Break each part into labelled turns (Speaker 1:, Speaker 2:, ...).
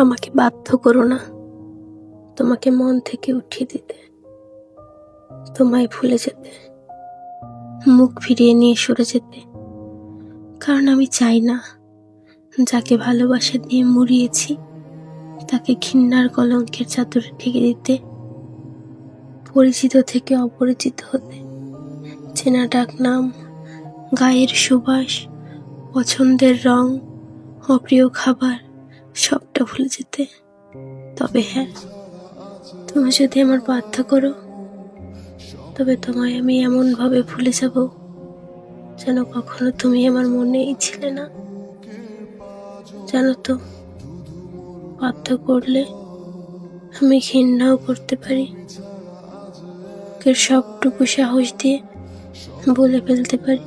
Speaker 1: আমাকে বাধ্য করো না তোমাকে মন থেকে উঠিয়ে দিতে, তোমায় ভুলে যেতে, মুখ ফিরিয়ে নিয়ে সরে যেতে। কারণ আমি চাই না যাকে ভালোবাসা দিয়ে মুড়িয়েছি তাকে ঘৃণার কলঙ্কের চাদরে ঢেকে দিতে, পরিচিত থেকে অপরিচিত হতে, চেনা ডাক নাম, গায়ের সুবাস, পছন্দের রং, অপ্রিয় খাবার সবটা ভুলে যেতে। তবে হ্যাঁ, তুমি যদি আমার বাধ্য করো, তবে তোমায় আমি এমন ভাবে ভুলে যাব যেন কখনো তুমি আমার মনেই ছিলে না। জানো তো, বাধ্য করলে আমি ঘৃণাও করতে পারি, সবটুকু সাহস দিয়ে বলে ফেলতে পারি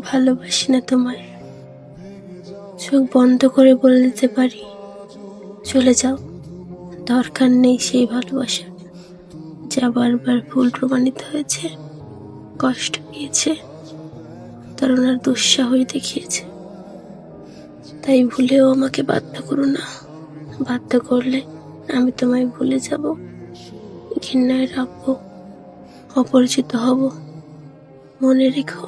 Speaker 1: ভালোবাসি না তোমায়। চোখ বন্ধ করে বলে দিতে পারি চলে যাও, দরকার নেই সেই ভালোবাসা যা বারবার ভুল প্রমাণিত হয়েছে, কষ্ট পেয়েছে, তারুণার দুঃসাহস দেখিয়েছে। তাই ভুলেও আমাকে বাধ্য করো না। বাধ্য করলে আমি তোমায় ভুলে যাব, ঘৃণায় রাখবো, অপরিচিত হব। মনে রেখো।